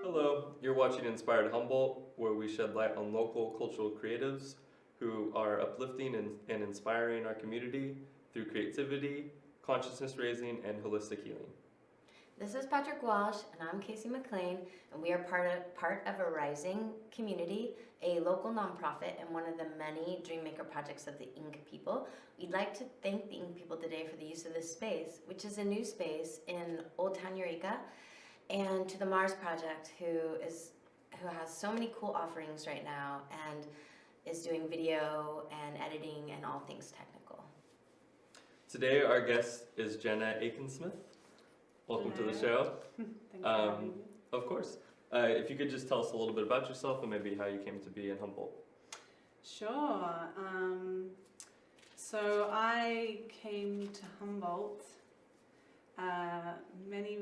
Hello, you're watching Inspired Humboldt, where we shed light on local cultural creatives who are uplifting and inspiring our community through creativity, consciousness raising, and holistic healing. This is Patrick Walsh, and I'm Casey McLean, and we are part of a rising community, a local nonprofit, and one of the many Dreammaker projects of the Ink people. We'd like to thank the Ink people today for the use of this space, which is a new space in Old Town Eureka, and to the Mars Project, who has so many cool offerings right now and is doing video and editing and all things technical. Today, our guest is Jenna Aitken-Smith. Welcome to the show. Thanks for having me. Of course. If you could just tell us a little bit about yourself and maybe how you came to be in Humboldt. Sure. So I came to Humboldt many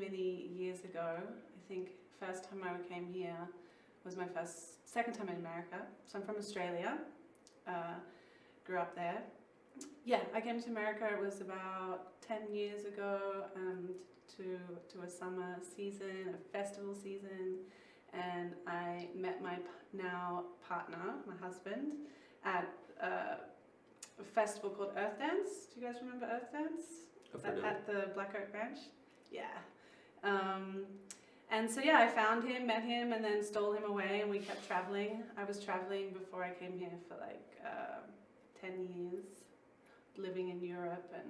years ago. I think first time I came here was my second time in America. So I'm from Australia. Grew up there. Yeah, I came to America. It was about 10 years ago. To a summer season, a festival season, and I met my now partner, my husband, at a festival called Earth Dance. Do you guys remember Earth Dance? At the Black Oak Ranch? Yeah. And so yeah, I found him, met him, and then stole him away, and we kept traveling. I was traveling before I came here for like 10 years, living in Europe and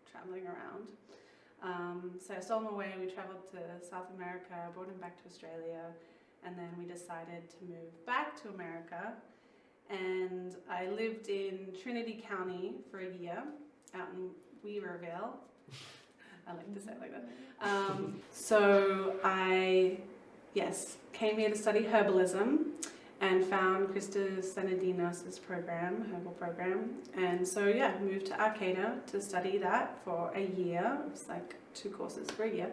traveling around. So I stole him away, we traveled to South America, brought him back to Australia, and then we decided to move back to America. And I lived in Trinity County for a year, out in Weaverville. I like to say it like that. So I, came here to study herbalism and found Krista Senadinos' program, herbal program. And so, moved to Arcata to study that for a year. It was like 2 courses for a year.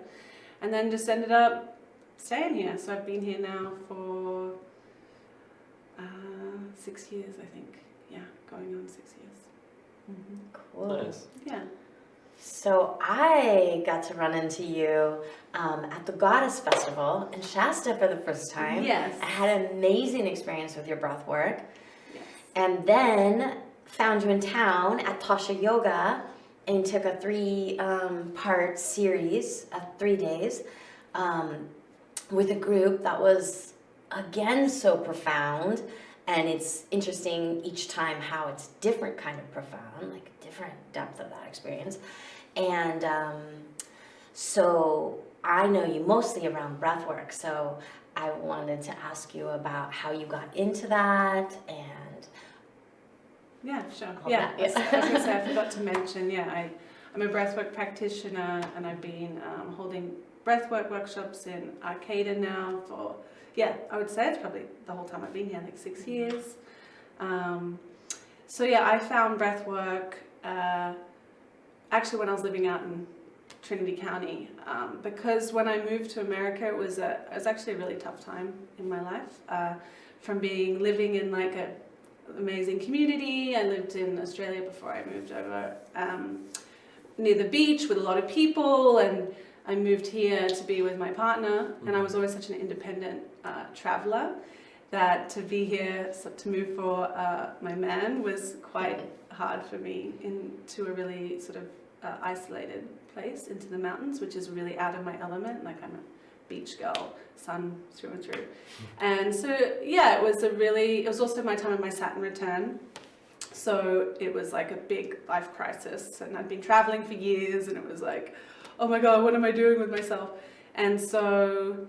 And then just ended up staying here. So I've been here now for 6 years, I think. Yeah, going on 6 years. Mm-hmm. Cool. Nice. Yeah. So I got to run into you at the Goddess Festival in Shasta for the first time. Yes. I had an amazing experience with your breath work. Yes. And then found you in town at Tasha Yoga and took a 3-part series of 3 days with a group that was, again, so profound. And it's interesting each time how it's different kind of profound, like different depth of that experience. And so I know you mostly around breath work, so I wanted to ask you about how you got into that and... Yeah, sure. Yeah. I was going to say, I forgot to mention, I'm a breathwork practitioner, and I've been holding breathwork workshops in Arcata now for, I would say it's probably the whole time I've been here, like 6 years. I found breathwork actually when I was living out in Trinity County, because when I moved to America, it was actually a really tough time in my life. From living in like a amazing community. I lived in Australia before I moved over, near the beach with a lot of people, and I moved here to be with my partner, and I was always such an independent traveler that to be here, to move for my man was quite hard for me, into a really sort of isolated place, into the mountains, which is really out of my element. Like, I'm a beach girl, sun through and through. And so, it was also my time of my Saturn return. So it was like a big life crisis, and I'd been traveling for years, and it was like, oh my God, what am I doing with myself? And so,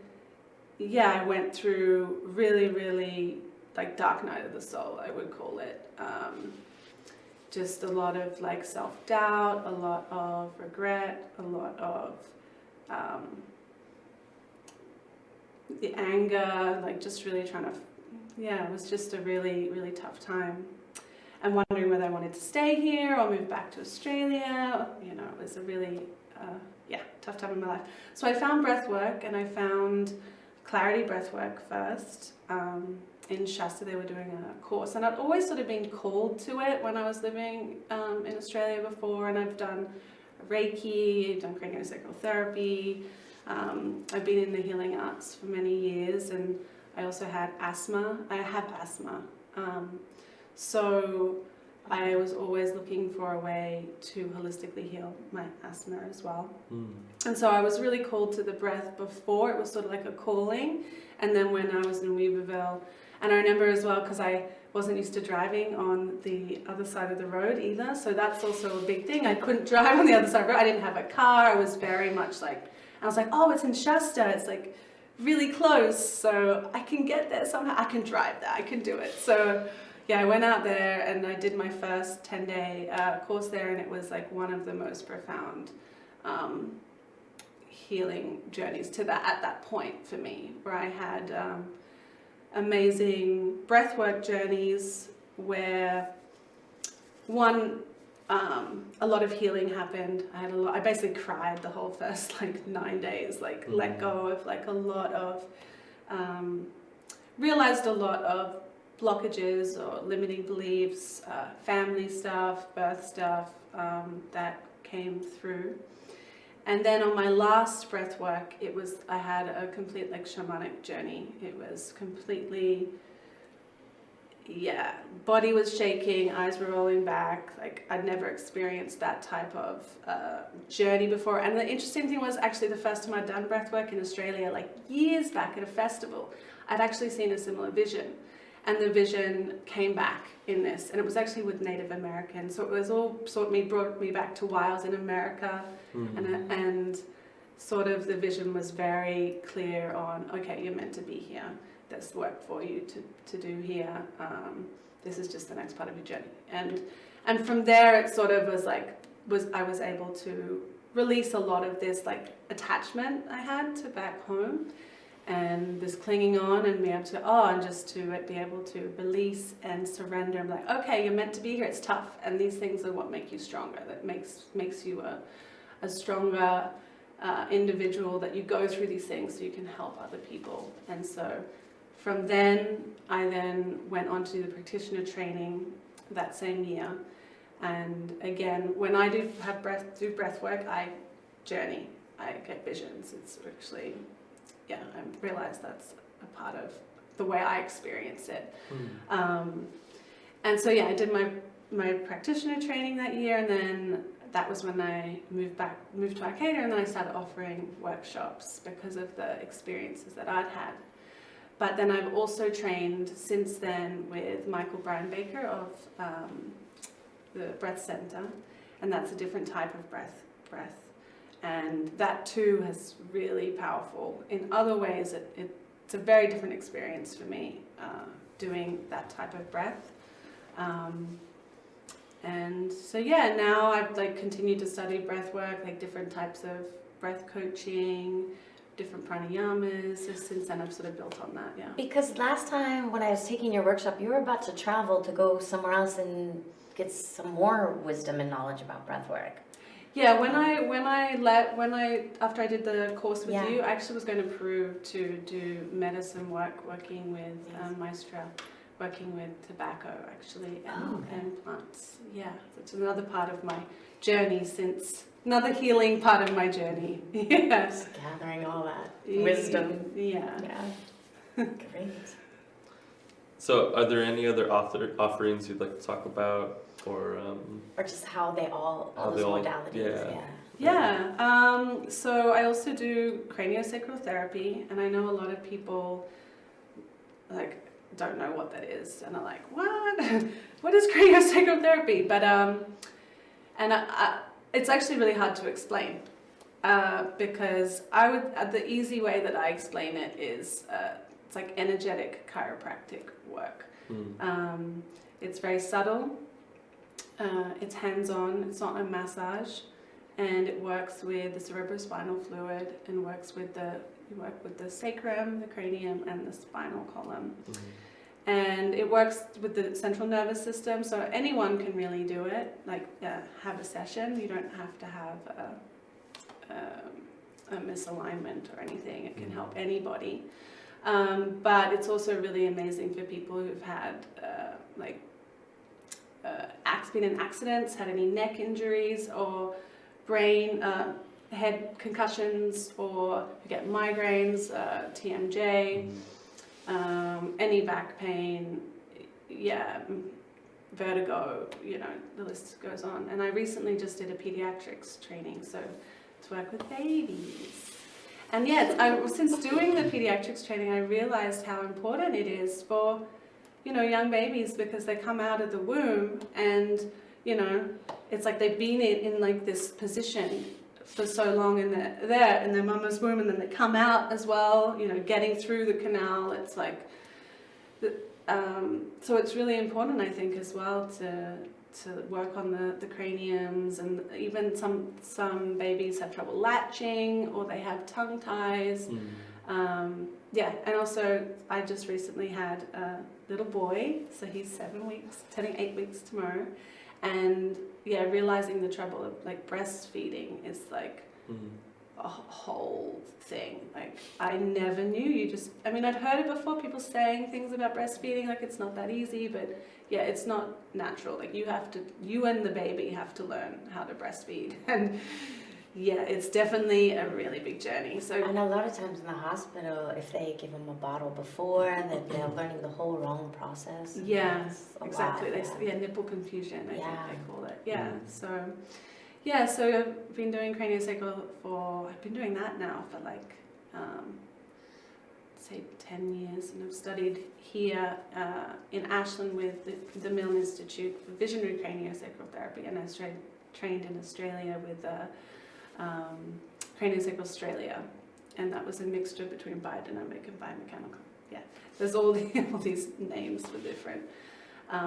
I went through really like dark night of the soul, I would call it. Just a lot of like self-doubt, a lot of regret, a lot of the anger, like just really trying to, it was just a really tough time. And wondering whether I wanted to stay here or move back to Australia. It was a really, tough time in my life. So I found breath work, and I found clarity breath work first. In Shasta, they were doing a course, and I'd always sort of been called to it when I was living in Australia before, and I've done Reiki, I've done craniosacral therapy. I've been in the healing arts for many years, and I also had asthma. I have asthma. So I was always looking for a way to holistically heal my asthma as well. And so I was really called to the breath before. It was sort of like a calling. And then when I was in Weaverville, and I remember as well, because I wasn't used to driving on the other side of the road either, so that's also a big thing. I couldn't drive on the other side of the road. I didn't have a car. I was very much like, I was like, oh, it's in Shasta. It's like really close, so I can get there somehow. I can drive there. I can do it. So yeah, I went out there and I did my first 10-day course there, and it was like one of the most profound healing journeys at that point for me, where I had amazing breathwork journeys where a lot of healing happened. I basically cried the whole first like 9 days, like let go of like a lot of, realized a lot of blockages or limiting beliefs, family stuff, birth stuff that came through. And then on my last breath work, I had a complete like shamanic journey. It was completely, body was shaking, eyes were rolling back. Like I'd never experienced that type of journey before. And the interesting thing was actually the first time I'd done breath work in Australia, like years back at a festival, I'd actually seen a similar vision. And the vision came back in this, and it was actually with Native Americans. So it was all brought me back to while I was in America, and sort of the vision was very clear on, okay, you're meant to be here. There's work for you to do here. This is just the next part of your journey. And from there, it sort of was like, I was able to release a lot of this like attachment I had to back home, and this clinging on, and be able to, and just to be able to release and surrender. I'm like, okay, you're meant to be here. It's tough, and these things are what make you stronger. That makes you a stronger individual. That you go through these things so you can help other people. And so, from then, I then went on to the practitioner training that same year. And again, when I do breath work, I journey. I get visions. It's actually, I realize that's a part of the way I experience it. And so I did my practitioner training that year, and then that was when I moved to Arcadia, and then I started offering workshops because of the experiences that I'd had. But then I've also trained since then with Michael Brian Baker of the Breath Center, and that's a different type of breath. And that too is really powerful. In other ways, it's a very different experience for me doing that type of breath. And so now I've like continued to study breath work, like different types of breath coaching, different pranayamas. So since then I've sort of built on that, Because last time when I was taking your workshop, you were about to travel to go somewhere else and get some more wisdom and knowledge about breath work. Yeah, after I did the course with you, I actually was going to Peru to do medicine work, working with maestra, working with tobacco actually, and plants. Yeah, it's another part of my journey another healing part of my journey. Just gathering all that wisdom. Yeah. Great. So are there any other offerings you'd like to talk about? Or just how they all those modalities. So I also do craniosacral therapy, and I know a lot of people like don't know what that is, and are like, what? What is craniosacral therapy? But it's actually really hard to explain because the easy way that I explain it is it's like energetic chiropractic work. It's very subtle. It's hands-on, it's not a massage, and it works with the cerebrospinal fluid, and you work with the sacrum, the cranium, and the spinal column. And it works with the central nervous system, so anyone can really do it, like have a session. You don't have to have a misalignment or anything. It can help anybody. But it's also really amazing for people who've had been in accidents, had any neck injuries, or brain, head concussions, or you get migraines, TMJ, any back pain, vertigo, the list goes on. And I recently just did a pediatrics training, so to work with babies. And since doing the pediatrics training, I realized how important it is for, young babies, because they come out of the womb and, it's like they've been in like this position for so long, and they're there in their mama's womb, and then they come out as well, getting through the canal. It's like, so it's really important, I think, as well to work on the craniums, and even some babies have trouble latching, or they have tongue ties. And also I just recently had a little boy, so he's 7 weeks, turning 8 weeks tomorrow, and realizing the trouble of like breastfeeding is like a whole thing. Like, I never knew. I'd heard it before, people saying things about breastfeeding, like it's not that easy, but it's not natural. Like, you and the baby have to learn how to breastfeed, and it's definitely a really big journey. And a lot of times in the hospital, if they give them a bottle before, that they're learning the whole wrong process. Exactly. Nipple confusion, I think they call it. So I've been doing craniosacral I've been doing that now for like, say 10 years, and I've studied here in Ashland with the Milne Institute for Visionary Craniosacral Therapy, and I was trained in Australia with Craniosacral Australia, and that was a mixture between biodynamic and biomechanical. There's all these names for different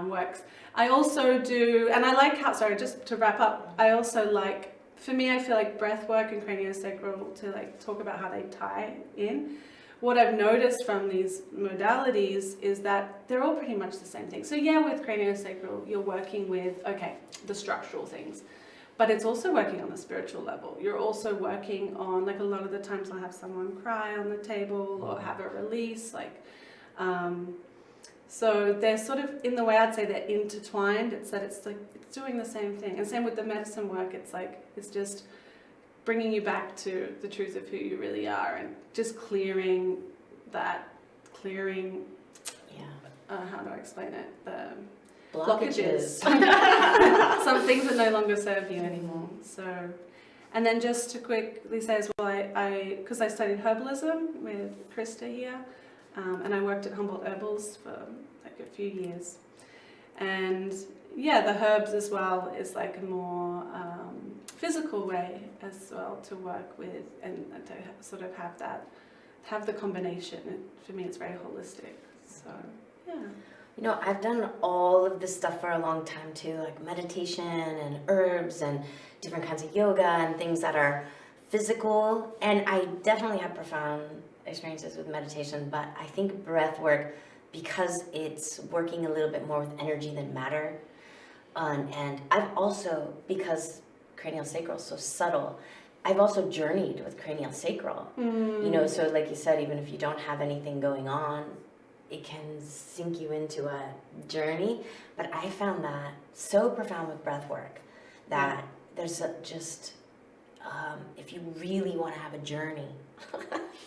works. I also do, and I like how, just to wrap up, I also like, for me, I feel like breath work and craniosacral, to like talk about how they tie in. What I've noticed from these modalities is that they're all pretty much the same thing. So with craniosacral, you're working with, the structural things, but it's also working on the spiritual level. You're also working on, like, a lot of the times I'll have someone cry on the table or have a release, so they're sort of, in the way I'd say they're intertwined. It's that it's like, it's doing the same thing. And same with the medicine work, it's like, it's just bringing you back to the truth of who you really are, and just clearing, how do I explain it? The blockages. Some things that no longer serve you anymore. So, and then just to quickly say as well, because I studied herbalism with Krista here, and I worked at Humboldt Herbals for like a few years. And the herbs as well is like a more physical way as well to work with, and to sort of have the combination. For me, it's very holistic. So, I've done all of this stuff for a long time too, like meditation and herbs and different kinds of yoga and things that are physical. And I definitely have profound experiences with meditation, but I think breath work, because it's working a little bit more with energy than matter, and I've also, because craniosacral is so subtle, I've also journeyed with craniosacral. So like you said, even if you don't have anything going on, it can sink you into a journey. But I found that so profound with breath work that there's if you really want to have a journey,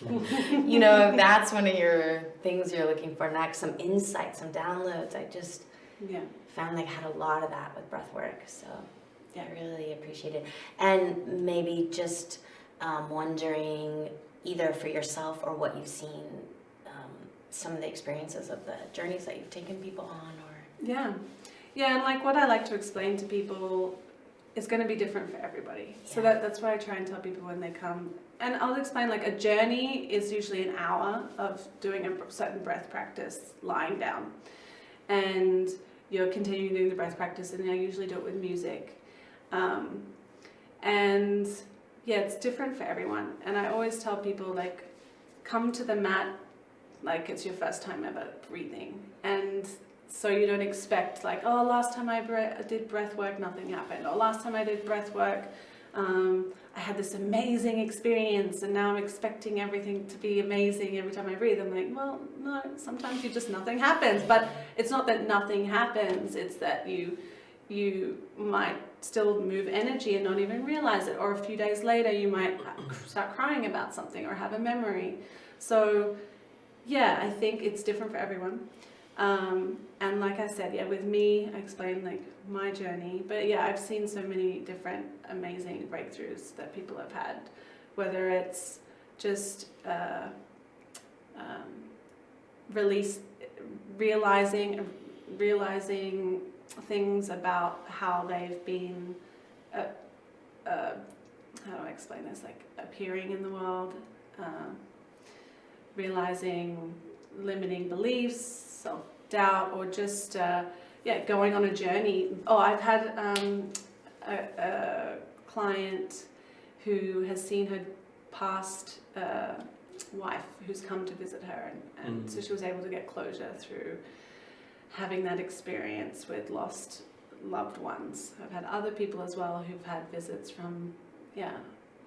if that's one of your things you're looking for next, some insights, some downloads, I just found I had a lot of that with breath work. So I really appreciate it. And maybe just wondering, either for yourself or what you've seen, some of the experiences of the journeys that you've taken people on, or and like what I like to explain to people is going to be different for everybody. So that's what I try and tell people when they come. And I'll explain, like, a journey is usually an hour of doing a certain breath practice lying down, and you're continuing doing the breath practice, and I usually do it with music. And it's different for everyone. And I always tell people, like, come to the mat like it's your first time ever breathing. And so you don't expect, like, oh, last time I did breath work, nothing happened. Or last time I did breath work, I had this amazing experience, and now I'm expecting everything to be amazing every time I breathe. I'm like, well, no, sometimes nothing happens. But it's not that nothing happens, it's that you might still move energy and not even realize it, or a few days later you might start crying about something or have a memory. So yeah, I think it's different for everyone. And like I said, yeah, with me, I explained like my journey, but yeah, I've seen so many different amazing breakthroughs that people have had, whether it's just realizing things about how they've been, how do I explain this, like appearing in the world, realizing limiting beliefs, self-doubt, or just going on a journey. Oh, I've had a client who has seen her past wife who's come to visit her, and so she was able to get closure through having that experience with lost loved ones. I've had other people as well who've had visits from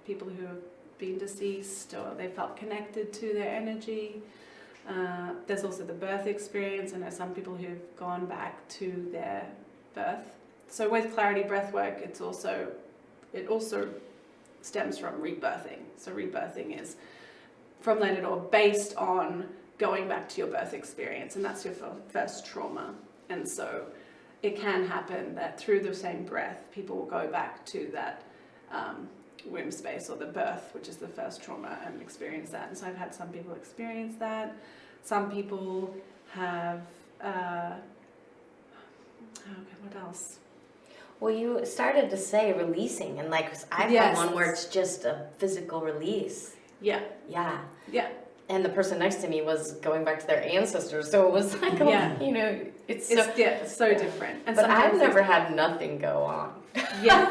people who have been deceased, or they felt connected to their energy. There's also the birth experience, and there's some people who've gone back to their birth. So with clarity breathwork, it also stems from rebirthing. So rebirthing is from Let It All based on going back to your birth experience, and that's your first trauma. And so it can happen that through the same breath, people will go back to that womb space or the birth, which is the first trauma, and experience that. And so I've had some people experience that. Some people have, what else? Well, you started to say releasing, and like I've had one where it's just a physical release. Yeah. Yeah. Yeah. And the person next to me was going back to their ancestors, so it was like, it's so different. And but I've never had nothing go on. Yeah.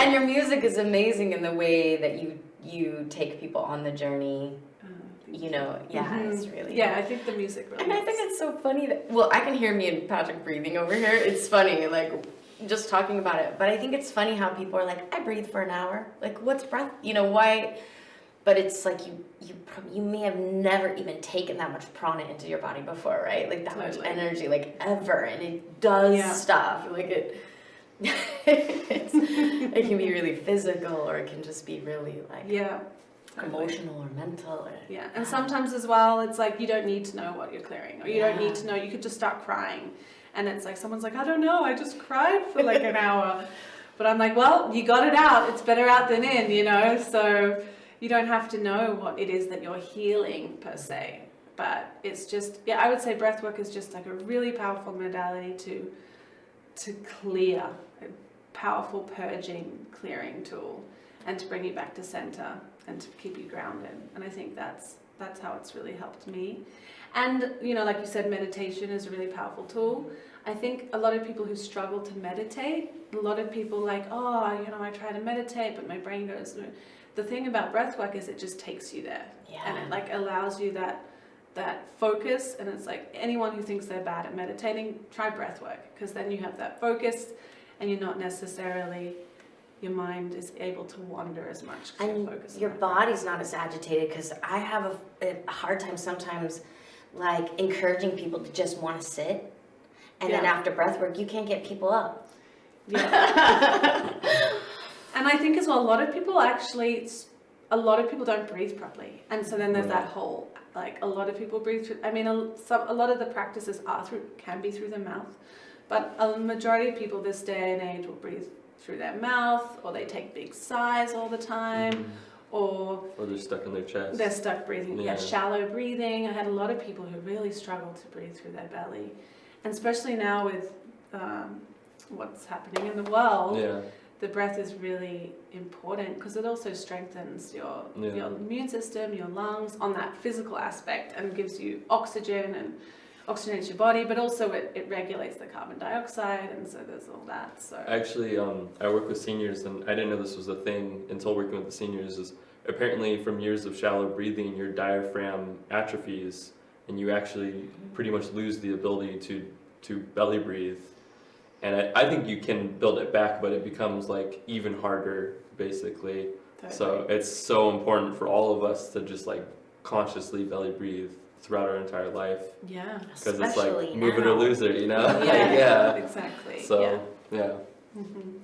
And your music is amazing in the way that you take people on the journey. It's really I think the music really and I think it's so funny that, well, I can hear me and Patrick breathing over here. It's funny, like, just talking about it. But I think it's funny how people are like, I breathe for an hour. Like, what's breath? Why? But it's like you may have never even taken that much prana into your body before, right? Like that much energy, like ever, and it does stuff. Like it can be really physical, or it can just be really like emotional or mental. And sometimes as well, it's like you don't need to know what you're clearing, or you don't need to know. You could just start crying, and it's like someone's like, I don't know, I just cried for like an hour, but I'm like, well, you got it out. It's better out than in, so. You don't have to know what it is that you're healing per se, but it's just, I would say breathwork is just like a really powerful modality to clear, a powerful purging, clearing tool, and to bring you back to center and to keep you grounded. And I think that's how it's really helped me. And, like you said, meditation is a really powerful tool. I think a lot of people who struggle to meditate, a lot of people like, I try to meditate, but my brain goes. The thing about breathwork is it just takes you there, and it like allows you that focus. And it's like anyone who thinks they're bad at meditating, try breathwork, because then you have that focus, and you're not necessarily, your mind is able to wander as much. And your body's not as agitated, because I have a hard time sometimes, like encouraging people to just want to sit, and then after breathwork, you can't get people up. Yeah. And I think as well, a lot of people don't breathe properly. And so then there's that whole, like a lot of people breathe through, a lot of the practices can be through the mouth, but a majority of people this day and age will breathe through their mouth, or they take big sighs all the time, or they're stuck in their chest. They're stuck breathing, shallow breathing. I had a lot of people who really struggle to breathe through their belly. And especially now with what's happening in the world, the breath is really important, because it also strengthens your immune system, your lungs on that physical aspect, and gives you oxygen and oxygenates your body, but also it regulates the carbon dioxide, and so there's all that. So actually, I work with seniors, and I didn't know this was a thing until working with the seniors. Is apparently from years of shallow breathing, your diaphragm atrophies, and you actually pretty much lose the ability to belly breathe. And I think you can build it back, but it becomes like even harder, basically. Totally. So it's so important for all of us to just like consciously belly breathe throughout our entire life. Yeah. Because it's like move it or lose it, Yeah, exactly. So,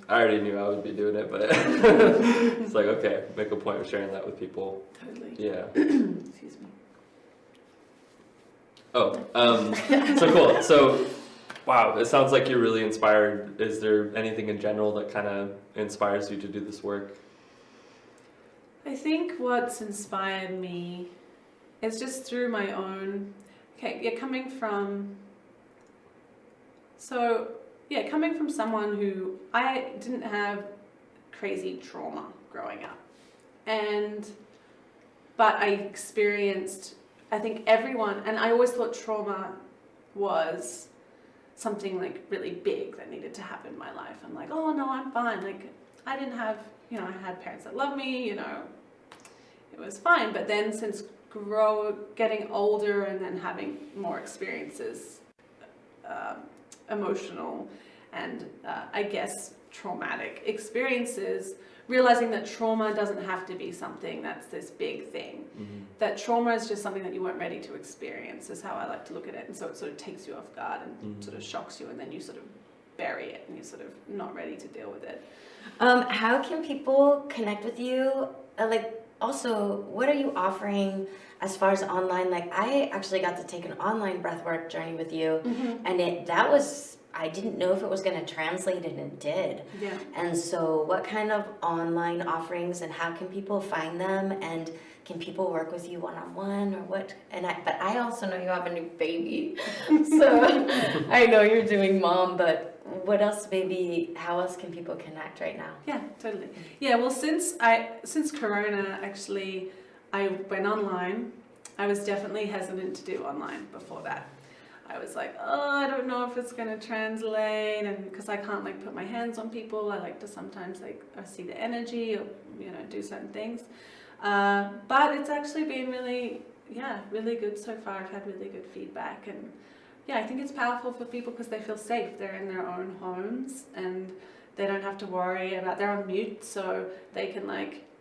I already knew I would be doing it, but it's like, okay, make a point of sharing that with people. Totally. Yeah. Excuse me. Oh, so cool. So, wow, it sounds like you're really inspired. Is there anything in general that kind of inspires you to do this work? I think what's inspired me is just through my own, coming from someone who I didn't have crazy trauma growing up. But I experienced, I think everyone, and I always thought trauma was something like really big that needed to happen in my life. I'm like, oh no, I'm fine. Like I didn't have, I had parents that loved me, it was fine. But then since getting older and then having more experiences, emotional and I guess traumatic experiences, realizing that trauma doesn't have to be something that's this big thing. That trauma is just something that you weren't ready to experience, is how I like to look at it. And so it sort of takes you off guard and sort of shocks you, and then you sort of bury it and you're sort of not ready to deal with it. How can people connect with you? Also, what are you offering as far as online? Like, I actually got to take an online breathwork journey with you, and I didn't know if it was going to translate, and it did. Yeah. And so, what kind of online offerings, and how can people find them? And can people work with you one-on-one, or what? But I also know you have a new baby, so I know you're doing mom. But what else? How else can people connect right now? Yeah, totally. Yeah, well, since Corona, actually, I went online. I was definitely hesitant to do online before that. I was like, oh, I don't know if it's going to translate, and because I can't put my hands on people. I like to sometimes I see the energy or do certain things. But it's actually been really good so far. I've had really good feedback, and I think it's powerful for people because they feel safe. They're in their own homes and they don't have to worry about, they're on mute, so they can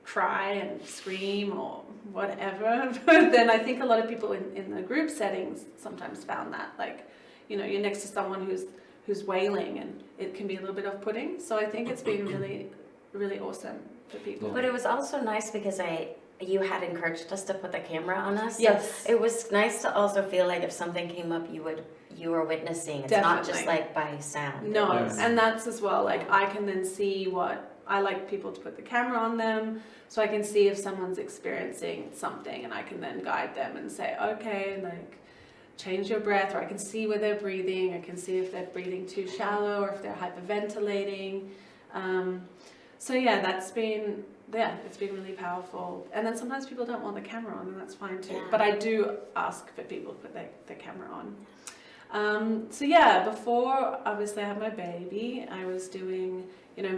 cry and scream or whatever. But then I think a lot of people in the group settings sometimes found that you're next to someone who's wailing, and it can be a little bit off-putting. So I think it's been really, really awesome for people. But it was also nice because you had encouraged us to put the camera on us. Yes. So it was nice to also feel like if something came up, you were witnessing. It's not just by sound. No, and that's as well. I can then see what I like people to put the camera on them, so I can see if someone's experiencing something, and I can then guide them and say, okay, change your breath, or I can see where they're breathing. I can see if they're breathing too shallow or if they're hyperventilating. So it's been really powerful. And then sometimes people don't want the camera on, and that's fine too. Yeah. But I do ask for people to put their camera on. Before obviously I had my baby, I was doing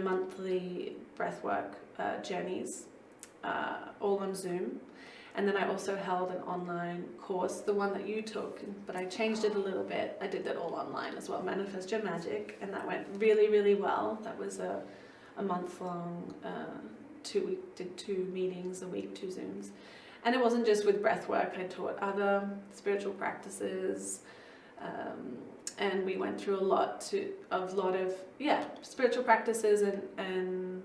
monthly breathwork journeys, all on Zoom. And then I also held an online course, the one that you took, but I changed it a little bit. I did that all online as well, Manifest Your Magic, and that went really, really well. That was a month-long, did 2 meetings a week, 2 Zooms. And it wasn't just with breathwork. I taught other spiritual practices, and we went through a lot of spiritual practices and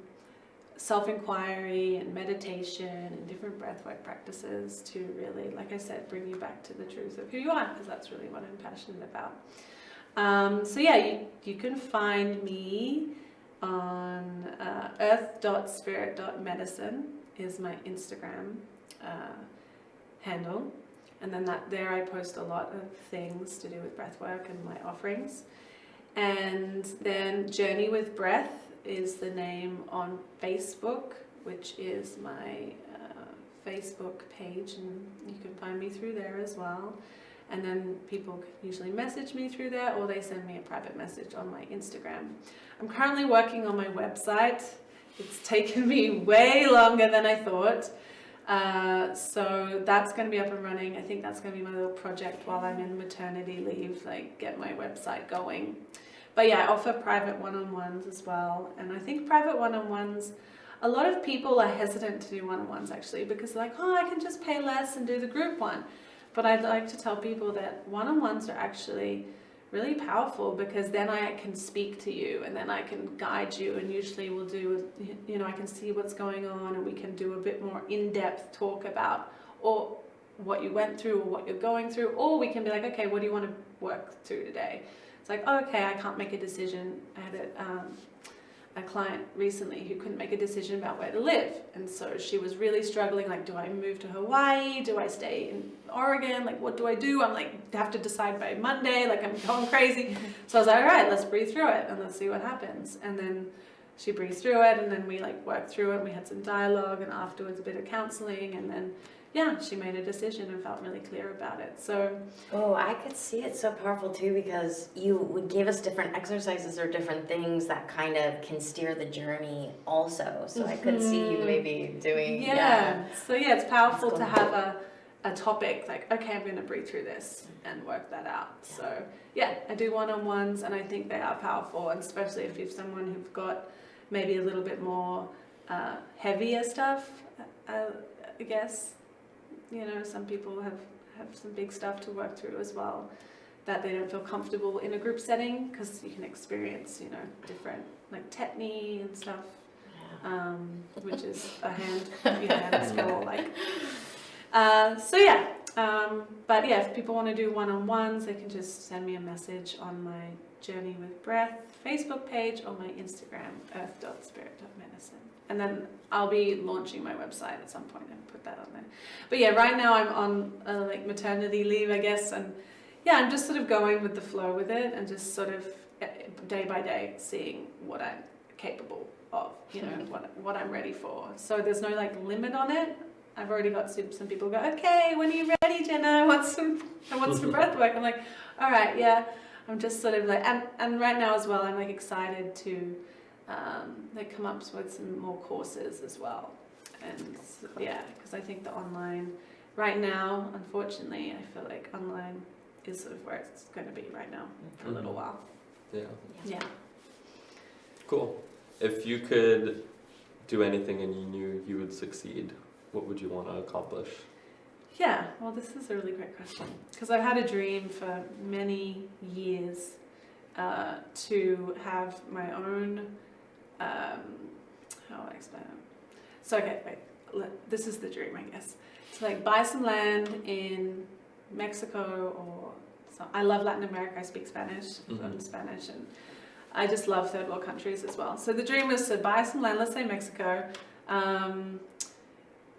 self-inquiry and meditation and different breathwork practices to really, like I said, bring you back to the truth of who you are, because that's really what I'm passionate about. You can find me on earth.spirit.medicine is my Instagram handle. And then there I post a lot of things to do with breathwork and my offerings. And then Journey with Breath is the name on Facebook, which is my Facebook page, and you can find me through there as well. And then people usually message me through there, or they send me a private message on my Instagram. I'm currently working on my website. It's taken me way longer than I thought. So that's going to be up and running. I think that's going to be my little project while I'm in maternity leave, get my website going. But I offer private one-on-ones as well. And I think private one-on-ones, a lot of people are hesitant to do one-on-ones actually, because they're like, oh, I can just pay less and do the group one. But I'd like to tell people that one-on-ones are actually really powerful, because then I can speak to you and then I can guide you, and usually we'll do, I can see what's going on, and we can do a bit more in-depth talk about or what you went through or what you're going through, or we can be like, okay, what do you want to work through today? It's like, oh, okay, I can't make a decision. I had a client recently who couldn't make a decision about where to live, and so she was really struggling, like, do I move to Hawaii, do I stay in Oregon, like what do I do? I'm like, have to decide by Monday, like I'm going crazy. So I was like, all right, let's breathe through it and let's see what happens. And then she breathed through it, and then we like worked through it, we had some dialogue, and afterwards a bit of counseling, and then she made a decision and felt really clear about it. So I could see it so powerful too, because you would give us different exercises or different things that kind of can steer the journey also. So I could see you maybe doing So it's powerful to have a topic like, okay, I'm going to breathe through this and work that out. So I do one-on-ones, and I think they are powerful, and especially if you're someone who've got maybe a little bit more heavier stuff, I guess. Some people have some big stuff to work through as well, that they don't feel comfortable in a group setting, because you can experience, different like tetany and stuff, which is a hand full, like. But if people want to do one-on-ones, they can just send me a message on my Journey with Breath Facebook page or my Instagram, earth.spirit.medicine. And then I'll be launching my website at some point and put that on there. But right now I'm on like maternity leave, I guess, and I'm just sort of going with the flow with it, and just sort of day by day seeing what I'm capable of, what I'm ready for. So there's no like limit on it. I've already got some people go, okay, when are you ready, Jenna? I want some breath work. I'm like, all right, yeah. I'm just sort of like, and right now as well, I'm like excited to like come up with some more courses as well. And because I think the online, right now, unfortunately, I feel like online is sort of where it's going to be right now for a little while. Yeah. Cool. If you could do anything and you knew you would succeed, what would you want to accomplish? Yeah, well, this is a really great question, because I've had a dream for many years to have my own, how do I explain it? So, okay, this is the dream, I guess. To like buy some land in Mexico, or I love Latin America. I speak Spanish, learned Spanish, and I just love third world countries as well. So the dream was to buy some land, let's say Mexico, and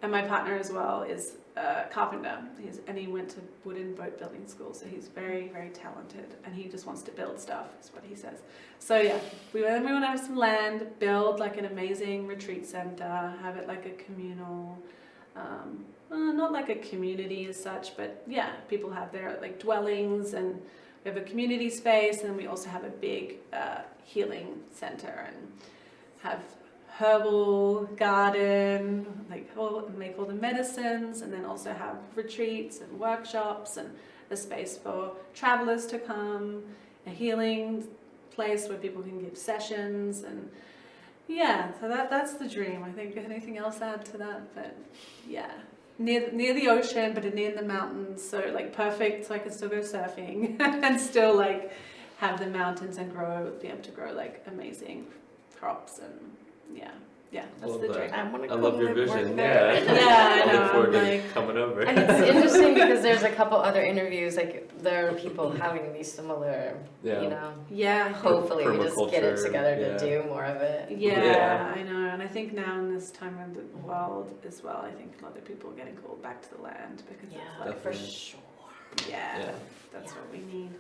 my partner as well is a carpenter, and he went to wooden boat building school, so he's very, very talented, and he just wants to build stuff, is what he says. So we want to have some land, build like an amazing retreat center, have it like a communal, not like a community as such, but people have their like dwellings, and we have a community space, and we also have a big healing center, and have herbal garden, like make all the medicines, and then also have retreats and workshops, and a space for travelers to come, a healing place where people can give sessions, and so that's the dream. I think anything else add to that, but near the ocean, but near the mountains, so like perfect, so I can still go surfing and still like have the mountains and be able to grow like amazing crops, and that's the dream. I love your vision. I know. I look forward to coming over. And it's interesting because there's a couple other interviews, like there are people having these similar, hopefully we just get it together to do more of it. I know, and I think now in this time of the world as well, I think a lot of people are getting called back to the land, because it's like, for sure. That's what we need.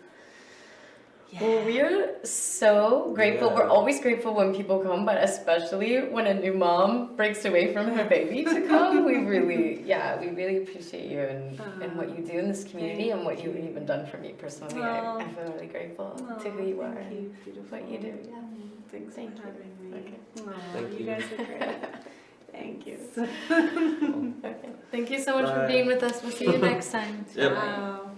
Well, we're so grateful. We're always grateful when people come, but especially when a new mom breaks away from her baby to come. We really appreciate you and what you do in this community, and what you've even done for me personally. I feel really grateful to who you are and what you do. Thanks for having me. Okay. Thank you. Guys are great. Thank you. Thank you so much for being with us. We'll see you next time. Yep. Wow.